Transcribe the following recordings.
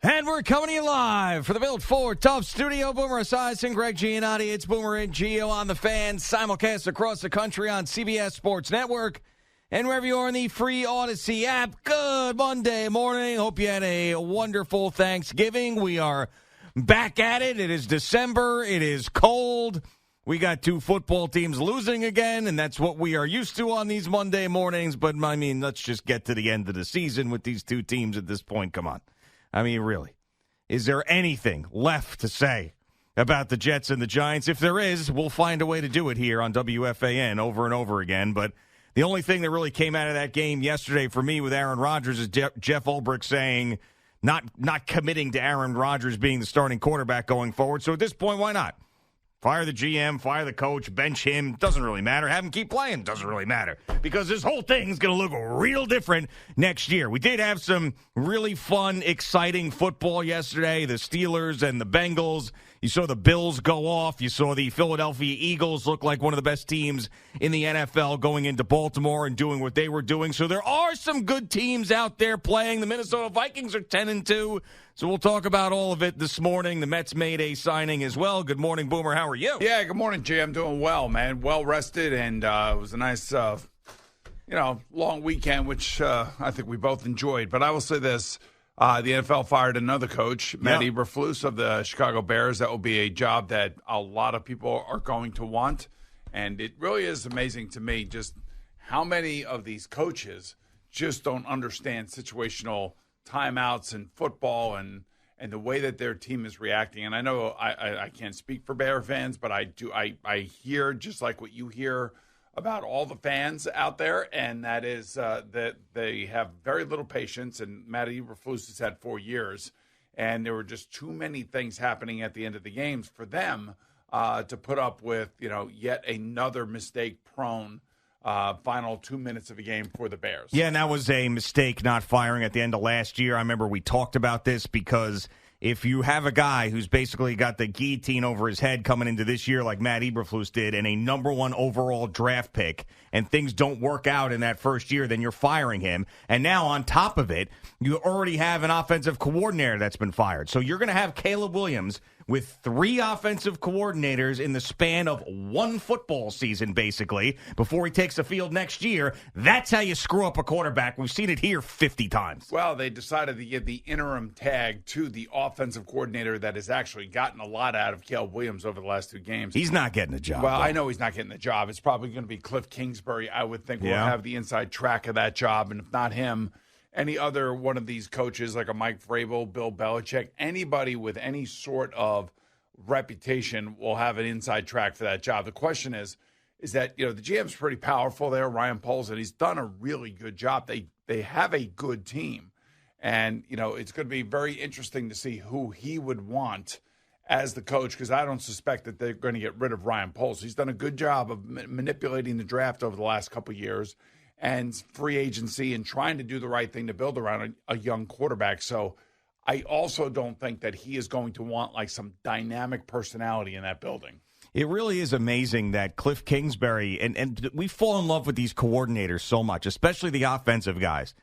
And we're coming to you live for the Built Ford Tough Studio. Boomer Esiason, Gregg, Giannotti. It's Boomer and Gio on the Fan. Simulcast across the country on CBS Sports Network. And wherever you are in the free Odyssey app, good Monday morning. Hope you had a wonderful Thanksgiving. We are back at it. It is December. It is cold. We got two football teams losing again, and that's what we are used to on these Monday mornings. But, I mean, let's just get to the end of the season with these two teams at this point. Come on. I mean, really, is there anything left to say about the Jets and the Giants? If there is, we'll find a way to do it here on WFAN over and over again. But the only thing that really came out of that game yesterday for me with Aaron Rodgers is Jeff Ulbrich saying not committing to Aaron Rodgers being the starting quarterback going forward. So at this point, why not? Fire the GM, fire the coach, bench him. Doesn't really matter. Have him keep playing. Doesn't really matter. Because this whole thing's going to look real different next year. We did have some really fun, exciting football yesterday. The Steelers and the Bengals. You saw the Bills go off. You saw the Philadelphia Eagles look like one of the best teams in the NFL going into Baltimore and doing what they were doing. So there are some good teams out there playing. The Minnesota Vikings are 10-2. So we'll talk about all of it this morning. The Mets made a signing as well. Good morning, Boomer. How are you? Yeah, good morning, Jay. I'm doing well, man. Well rested, and it was a nice, long weekend, which I think we both enjoyed. But I will say this. The NFL fired another coach, Matt Eberflus of the Chicago Bears. That will be a job that a lot of people are going to want. And it really is amazing to me just how many of these coaches just don't understand situational timeouts in football and the way that their team is reacting. And I know I can't speak for Bear fans, but I hear just like what you hear about all the fans out there, and that is that they have very little patience. And Matt Eberflus has had 4 years, and there were just too many things happening at the end of the games for them to put up with, yet another mistake-prone final 2 minutes of a game for the Bears. Yeah, and that was a mistake not firing at the end of last year. I remember we talked about this because if you have a guy who's basically got the guillotine over his head coming into this year like Matt Eberflus did and a number one overall draft pick and things don't work out in that first year, then you're firing him. And now on top of it, you already have an offensive coordinator that's been fired. So you're going to have Caleb Williams with 3 offensive coordinators in the span of 1 football season, basically, before he takes the field next year. That's how you screw up a quarterback. We've seen it here 50 times. Well, they decided to give the interim tag to the offensive coordinator that has actually gotten a lot out of Caleb Williams over the last 2 games. He's not getting the job. Well, though. I know he's not getting the job. It's probably going to be Cliff Kingsbury, I would think, will have the inside track of that job. And if not him, any other one of these coaches like a Mike Vrabel, Bill Belichick, anybody with any sort of reputation will have an inside track for that job. The question is that, the GM's pretty powerful there, Ryan Poles, and he's done a really good job. They have a good team. And, it's going to be very interesting to see who he would want as the coach, because I don't suspect that they're going to get rid of Ryan Poles. He's done a good job of manipulating the draft over the last couple of years and free agency and trying to do the right thing to build around a young quarterback. So I also don't think that he is going to want like some dynamic personality in that building. It really is amazing that Cliff Kingsbury, and we fall in love with these coordinators so much, especially the offensive guys.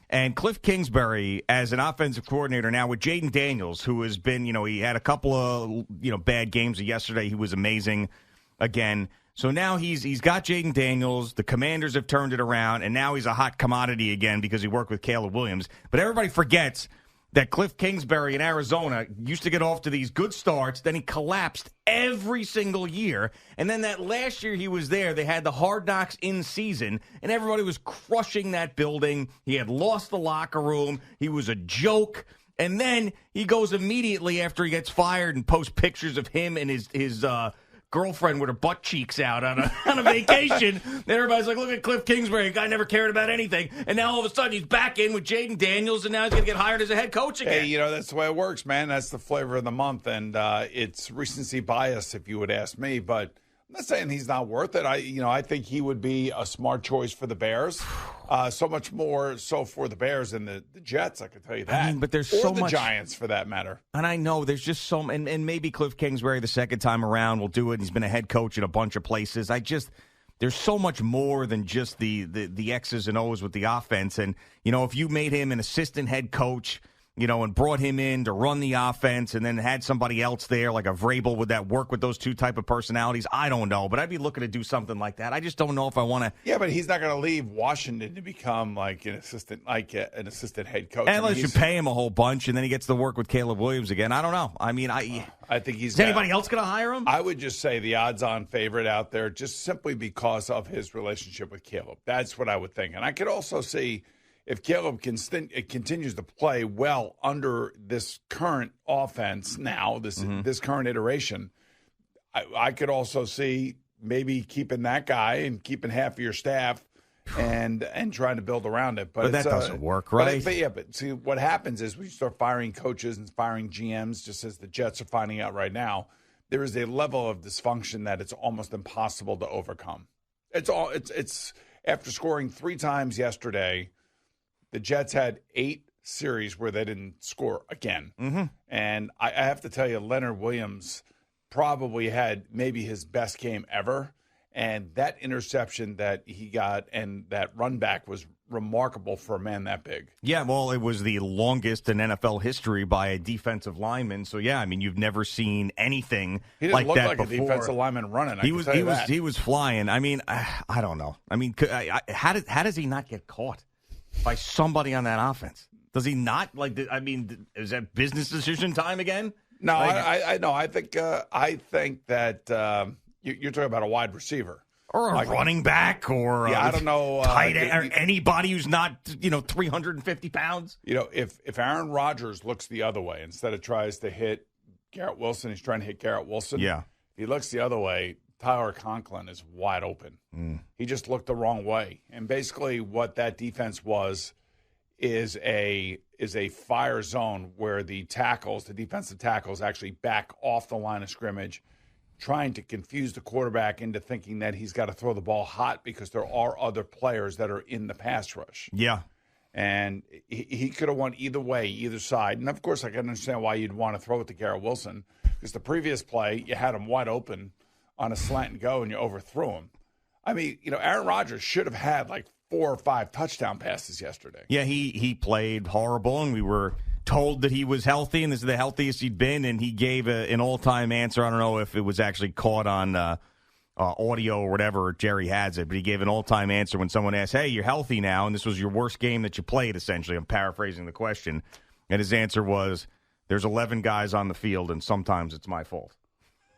And Cliff Kingsbury, as an offensive coordinator now with Jaden Daniels, who has been, he had a couple of, bad games. Yesterday he was amazing again. So now he's got Jaden Daniels. The Commanders have turned it around, and now he's a hot commodity again because he worked with Caleb Williams. But everybody forgets that Cliff Kingsbury in Arizona used to get off to these good starts. Then he collapsed every single year. And then that last year he was there, they had the Hard Knocks in season, and everybody was crushing that building. He had lost the locker room. He was a joke. And then he goes immediately after he gets fired and posts pictures of him and his girlfriend with her butt cheeks out on a vacation. And everybody's like, look at Cliff Kingsbury. A guy never cared about anything. And now all of a sudden he's back in with Jaden Daniels, and now he's going to get hired as a head coach again. Hey, that's the way it works, man. That's the flavor of the month. And it's recency bias, if you would ask me. But I'm not saying he's not worth it. I think he would be a smart choice for the Bears. So much more so for the Bears than the Jets, I can tell you that. But there's or so the much Giants, for that matter. And I know there's just so, and maybe Cliff Kingsbury the second time around will do it. He's been a head coach in a bunch of places. There's so much more than just the X's and O's with the offense. And if you made him an assistant head coach, and brought him in to run the offense and then had somebody else there, like a Vrabel, would that work with those two type of personalities? I don't know, but I'd be looking to do something like that. I just don't know if I want to. Yeah, but he's not going to leave Washington to become like an assistant head coach. Unless you pay him a whole bunch and then he gets to work with Caleb Williams again. I don't know. I mean, I think he's. Is anybody else going to hire him? I would just say the odds-on favorite out there, just simply because of his relationship with Caleb. That's what I would think, and I could also see. If Caleb continues to play well under this current offense now, this current iteration, I could also see maybe keeping that guy and keeping half of your staff and trying to build around it. But that doesn't work, right? But see, what happens is when you start firing coaches and firing GMs, just as the Jets are finding out right now, there is a level of dysfunction that it's almost impossible to overcome. It's after scoring 3 times yesterday. The Jets had 8 series where they didn't score again. Mm-hmm. And I have to tell you, Leonard Williams probably had maybe his best game ever. And that interception that he got and that run back was remarkable for a man that big. Yeah, well, it was the longest in NFL history by a defensive lineman. So, yeah, I mean, you've never seen anything like that before. He didn't look like a defensive lineman running. He was flying. I mean, I don't know. I mean, how does he not get caught by somebody on that offense? Does he not? Is that business decision time again? No, I think that you're talking about a wide receiver. Or a running back, or I don't know, tight end, or anybody who's not 350 pounds. If Aaron Rodgers looks the other way instead of tries to hit Garrett Wilson, he's trying to hit Garrett Wilson. Yeah, if he looks the other way, Tyler Conklin is wide open. He just looked the wrong way, and basically what that defense is a fire zone where the defensive tackles, actually back off the line of scrimmage, trying to confuse the quarterback into thinking that he's got to throw the ball hot because there are other players that are in the pass rush. Yeah. And he could have won either way, either side. And, of course, I can understand why you'd want to throw it to Garrett Wilson because the previous play, you had him wide open on a slant and go, and you overthrew him. I mean, Aaron Rodgers should have had like 4 or 5 touchdown passes yesterday. Yeah, he played horrible, and we were told that he was healthy, and this is the healthiest he'd been, and he gave an all-time answer. I don't know if it was actually caught on audio or whatever, Jerry has it, but he gave an all-time answer when someone asked, hey, you're healthy now, and this was your worst game that you played, essentially. I'm paraphrasing the question. And his answer was, there's 11 guys on the field, and sometimes it's my fault.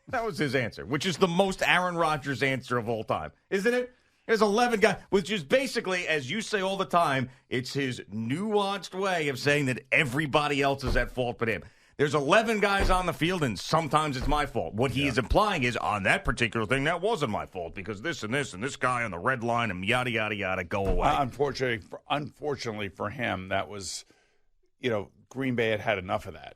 That was his answer, which is the most Aaron Rodgers answer of all time, isn't it? There's 11 guys, which is basically, as you say all the time, it's his nuanced way of saying that everybody else is at fault but him. There's 11 guys on the field, and sometimes it's my fault. What he is implying is, on that particular thing, that wasn't my fault because this and this guy on the red line and yada, yada, yada, go away. Unfortunately for him, that was, Green Bay had enough of that.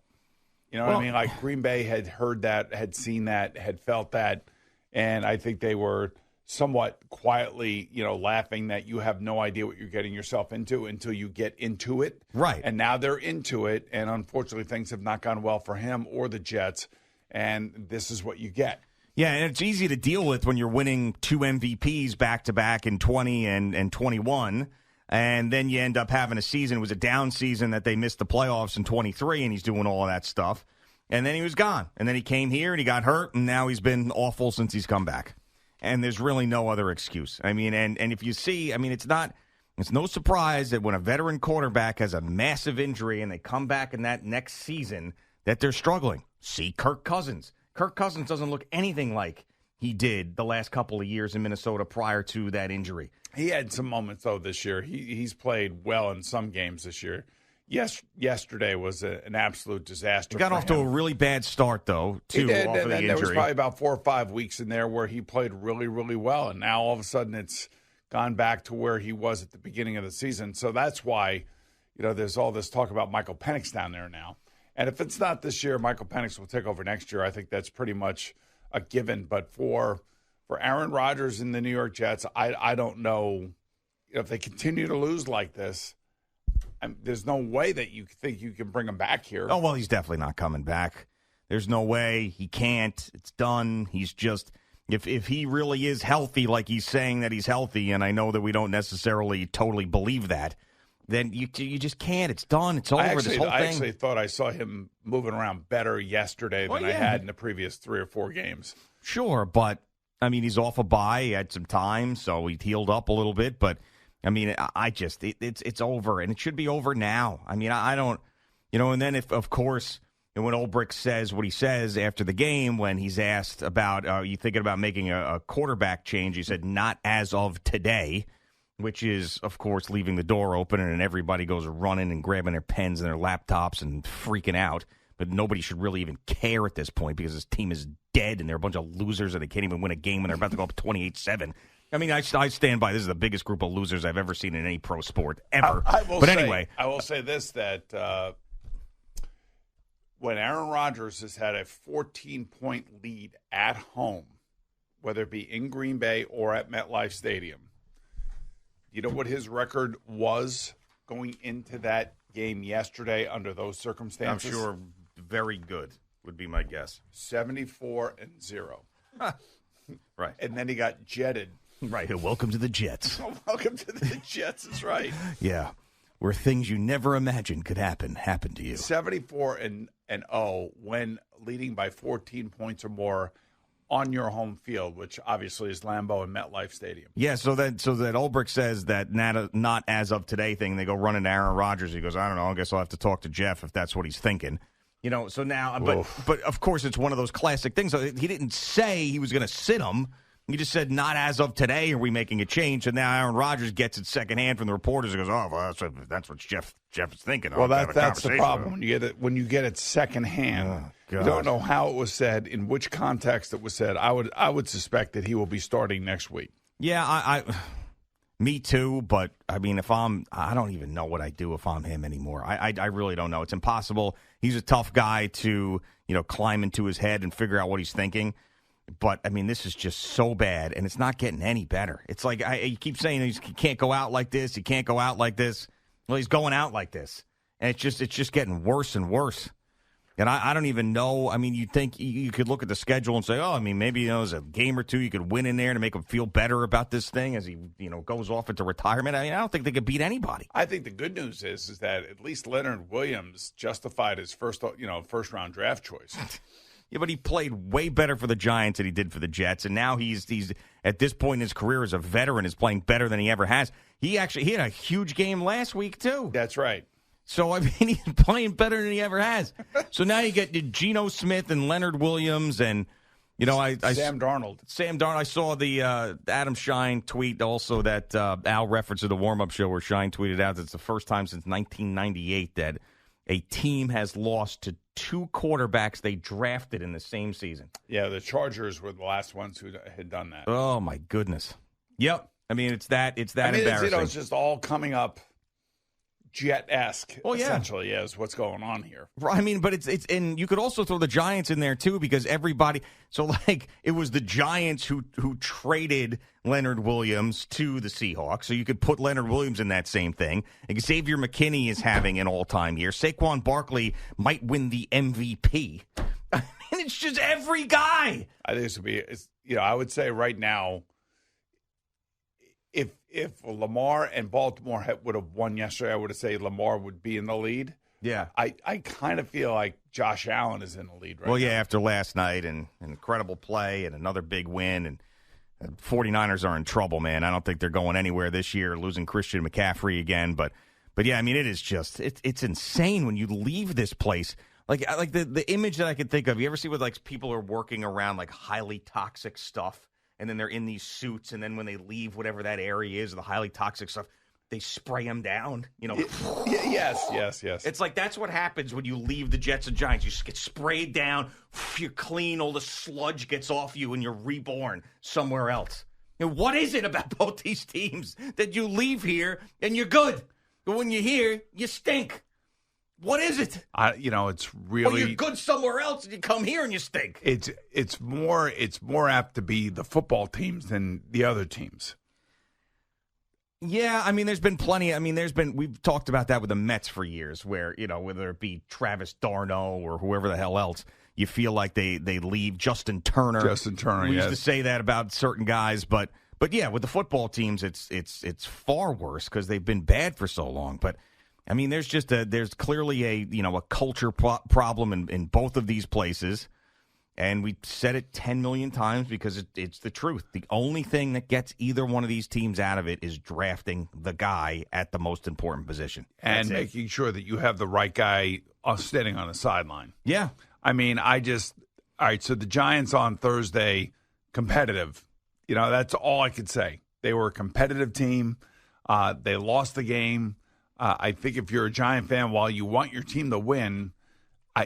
You know what I mean? Like Green Bay had heard that, had seen that, had felt that, and I think they were somewhat quietly, laughing that you have no idea what you're getting yourself into until you get into it. Right. And now they're into it, and unfortunately things have not gone well for him or the Jets, and this is what you get. Yeah, and it's easy to deal with when you're winning 2 MVPs back-to-back in 20 and 21, and then you end up having a season. It was a down season that they missed the playoffs in 23, and he's doing all of that stuff. And then he was gone. And then he came here, and he got hurt, and now he's been awful since he's come back. And there's really no other excuse. I mean, and if you see, I mean, it's no surprise that when a veteran quarterback has a massive injury and they come back in that next season that they're struggling. See Kirk Cousins. Kirk Cousins doesn't look anything like he did the last couple of years in Minnesota prior to that injury. He had some moments, though, this year. He's played well in some games this year. Yesterday was an absolute disaster. He got off to a really bad start, though, too. He did, off of the injury. There was probably about 4 or 5 weeks in there where he played really, really well, and now all of a sudden it's gone back to where he was at the beginning of the season. So that's why, there's all this talk about Michael Penix down there now. And if it's not this year, Michael Penix will take over next year. I think that's pretty much a given. But for Aaron Rodgers and the New York Jets, I don't know if they continue to lose like this. There's no way that you think you can bring him back here. Oh, well, he's definitely not coming back. There's no way. He can't. It's done. He's just, if he really is healthy, like he's saying that he's healthy, and I know that we don't necessarily totally believe that, then you just can't. It's done. It's over. I This whole thing. actually thought I saw him moving around better yesterday than I had in the previous 3 or 4 games. Sure, but, I mean, he's off a bye. He had some time, so he healed up a little bit. But, I mean, it's over, and it should be over now. I mean, I don't, and then if, of course, and when Ulbrich says what he says after the game, when he's asked about, are you thinking about making a quarterback change, he said, not as of today, which is, of course, leaving the door open, and everybody goes running and grabbing their pens and their laptops and freaking out. But nobody should really even care at this point because this team is dead and they're a bunch of losers and they can't even win a game when they're about to go up 28-7. I mean, I stand by this is the biggest group of losers I've ever seen in any pro sport ever. Anyway. I will say this, that when Aaron Rodgers has had a 14-point lead at home, whether it be in Green Bay or at MetLife Stadium, you know what his record was going into that game yesterday under those circumstances? I'm sure very good would be my guess. 74-0. Right. And then he got jetted. Right. Welcome to the Jets. Welcome to the Jets. That's right. Yeah. Where things you never imagined could happen to you. 74-0 when leading by 14 points or more on your home field, which obviously is Lambeau and MetLife Stadium. Yeah, so that Ulbrich says that not as of today thing. They go running to Aaron Rodgers. He goes, I don't know. I guess I'll have to talk to Jeff if that's what he's thinking. So now, but of course it's one of those classic things. So he didn't say he was going to sit him. He just said, not as of today are we making a change. And now Aaron Rodgers gets it secondhand from the reporters and goes, oh, well, that's what Jeff is thinking. Well, that's the problem when you get it secondhand. Oh, you don't know how it was said, in which context it was said. I would suspect that he will be starting next week. Yeah, me too. But I mean, I don't even know what I do if I'm him anymore. I really don't know. It's impossible. He's a tough guy to climb into his head and figure out what he's thinking. But, I mean, this is just so bad, and it's not getting any better. It's like you keep saying he can't go out like this. He can't go out like this. Well, he's going out like this. And it's just getting worse and worse. And I don't even know. I mean, you'd think you could look at the schedule and say, oh, I mean, maybe there's a game or two you could win in there to make him feel better about this thing as he goes off into retirement. I mean, I don't think they could beat anybody. I think the good news is that at least Leonard Williams justified his first-round draft choice. Yeah, but he played way better for the Giants than he did for the Jets, and now he's at this point in his career as a veteran is playing better than he ever has. He had a huge game last week too. That's right. So I mean, he's playing better than he ever has. So now you get Geno Smith and Leonard Williams and Sam Darnold. Sam Darnold. I saw the Adam Shine tweet also that Al referenced to the warm-up show where Shine tweeted out that it's the first time since 1998 that a team has lost to 2 quarterbacks they drafted in the same season. Yeah, the Chargers were the last ones who had done that. Oh, my goodness. Yep. I mean, it's that embarrassing. It's just all coming up Jet-esque, well, yeah. Essentially, is what's going on here. I mean, but it's and you could also throw the Giants in there, too, because everybody – so, like, it was the Giants who traded Leonard Williams to the Seahawks, so you could put Leonard Williams in that same thing. Xavier McKinney is having an all-time year. Saquon Barkley might win the MVP. I mean, it's just every guy. I think this would be I would say right now, if Lamar and Baltimore would have won yesterday, I would have said Lamar would be in the lead. Yeah. I kind of feel like Josh Allen is in the lead right now. Well, yeah, after last night and an incredible play and another big win, and 49ers are in trouble, man. I don't think they're going anywhere this year, losing Christian McCaffrey again. But yeah, I mean, it is just it's insane when you leave this place. Like the image that I could think of, you ever see what like people are working around like highly toxic stuff? And then they're in these suits, and then when they leave whatever that area is, the highly toxic stuff, they spray them down. Yes. It's like that's what happens when you leave the Jets and Giants. You just get sprayed down, you're clean, all the sludge gets off you, and you're reborn somewhere else. What is it about both these teams that you leave here and you're good, but when you're here, you stink? What is it? It's really. Well, you're good somewhere else, and you come here and you stink. It's more apt to be the football teams than the other teams. Yeah, I mean, there's been plenty. I mean, we've talked about that with the Mets for years, where whether it be Travis d'Arnaud or whoever the hell else, you feel like they leave Justin Turner. We used to say that about certain guys, but But yeah, with the football teams, it's far worse because they've been bad for so long. But I mean, there's clearly a culture problem in both of these places, and we said it 10 million times because it's the truth. The only thing that gets either one of these teams out of it is drafting the guy at the most important position and making sure that you have the right guy standing on the sideline. Yeah, I mean, all right. So the Giants on Thursday, competitive. That's all I could say. They were a competitive team. They lost the game. I think if you're a Giant fan, while you want your team to win,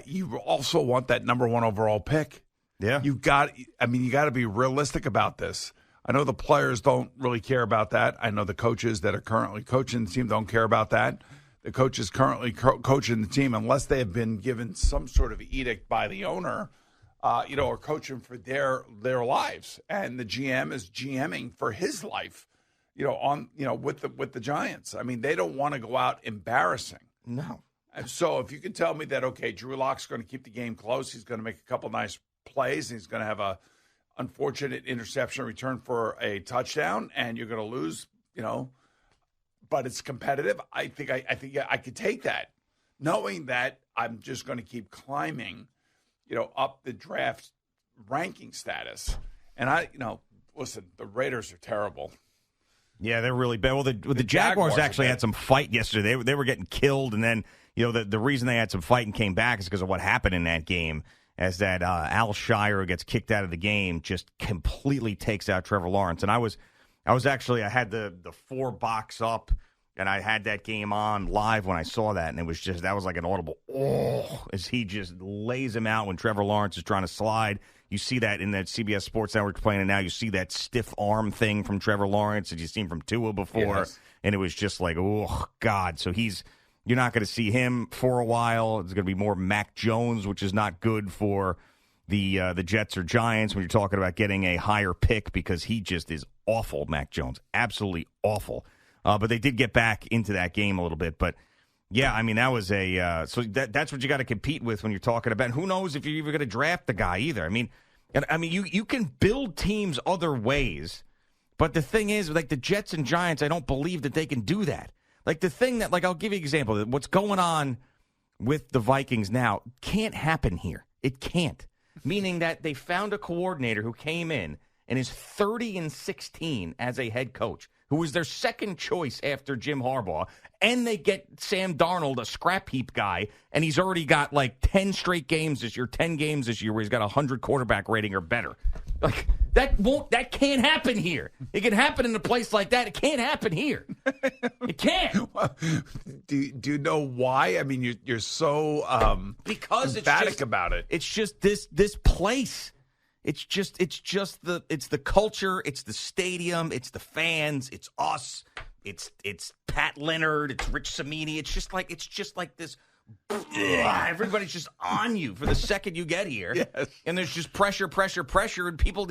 you also want that number 1 overall pick. Yeah. You got to be realistic about this. I know the players don't really care about that. I know the coaches that are currently coaching the team don't care about that. The coaches currently coaching the team, unless they have been given some sort of edict by the owner, are coaching for their lives. And the GM is GMing for his life, with the Giants. I mean, they don't want to go out embarrassing. No. And so if you can tell me that, okay, Drew Lock's going to keep the game close, he's going to make a couple nice plays, and he's going to have a unfortunate interception return for a touchdown, and you're going to lose, but it's competitive. I think I could take that, knowing that I'm just going to keep climbing, up the draft ranking status. And listen, the Raiders are terrible. Yeah, they're really bad. Well, the Jaguars actually had some fight yesterday. They were getting killed, and then the reason they had some fight and came back is because of what happened in that game. As that Al Shire, who gets kicked out of the game, just completely takes out Trevor Lawrence. And I had the 4 box up, and I had that game on live when I saw that, and that was like an audible as he just lays him out when Trevor Lawrence is trying to slide. You see that in that CBS Sports Network playing it now. You see that stiff arm thing from Trevor Lawrence that you've seen from Tua before, yes. And it was just like, oh God. So you're not going to see him for a while. It's going to be more Mac Jones, which is not good for the Jets or Giants when you're talking about getting a higher pick because he just is awful, Mac Jones. Absolutely awful. But they did get back into that game a little bit. But, yeah, I mean, that was so that's what you got to compete with when you're talking about. Who knows if you're even going to draft the guy either. I mean, you can build teams other ways. But the thing is, like the Jets and Giants, I don't believe that they can do that. Like the thing that, I'll give you an example. What's going on with the Vikings now can't happen here. It can't. Meaning that they found a coordinator who came in and is 30-16 as a head coach, who was their second choice after Jim Harbaugh, and they get Sam Darnold, a scrap heap guy, and he's already got 10 straight games this year, 10 games this year where he's got 100 quarterback rating or better. That can't happen here. It can happen in a place like that. It can't happen here. It can't. Well, do you know why? I mean, you're so because emphatic about it. It's just this place. It's the culture, it's the stadium, it's the fans, it's us, it's Pat Leonard, it's Rich Cimini. It's just like this. Everybody's just on you for the second you get here. Yes. And there's just pressure, and people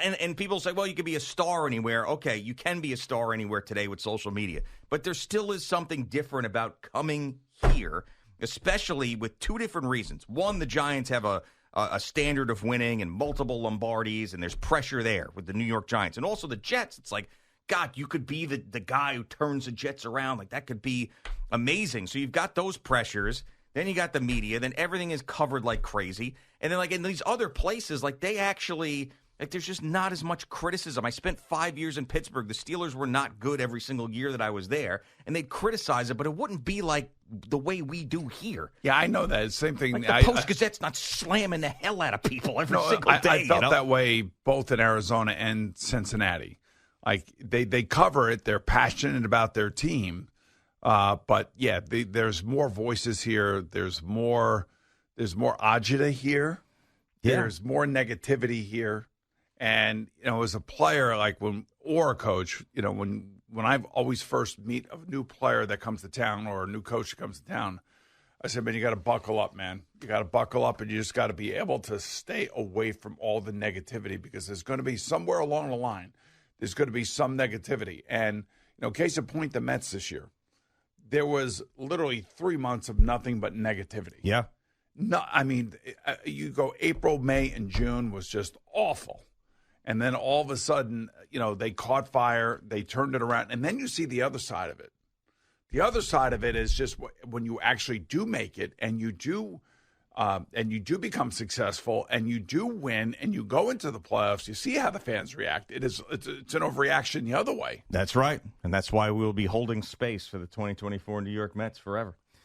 and people say, well, you could be a star anywhere. Okay, you can be a star anywhere today with social media. But there still is something different about coming here, especially with 2 different reasons. One, the Giants have a standard of winning and multiple Lombardis, and there's pressure there with the New York Giants. And also the Jets, it's like, God, you could be the guy who turns the Jets around. Like, that could be amazing. So you've got those pressures. Then you got the media. Then everything is covered like crazy. And then, in these other places, they actually, there's just not as much criticism. I spent 5 years in Pittsburgh. The Steelers were not good every single year that I was there. And they'd criticize it, but it wouldn't be like the way we do here. Yeah, I know that. Same thing. The Post-Gazette's not slamming the hell out of people every single day. I felt that way both in Arizona and Cincinnati. They cover it. They're passionate about their team. But, yeah, there's more voices here. There's more agita here. Yeah. There's more negativity here. And, as a player, or a coach, when I always first meet a new player that comes to town or a new coach that comes to town, I said, man, you got to buckle up, man. You got to buckle up, and you just got to be able to stay away from all the negativity because there's going to be somewhere along the line, there's going to be some negativity. And, case in point, the Mets this year, there was literally 3 months of nothing but negativity. Yeah. No, I mean, you go April, May, and June was just awful. and then all of a sudden, they caught fire, they turned it around, and then you see the other side of it. The other side of it is just when you actually do make it, and you do become successful, and you do win, and you go into the playoffs. You see how the fans react. It's an overreaction the other way. That's right, and that's why we'll be holding space for the 2024 New York Mets forever.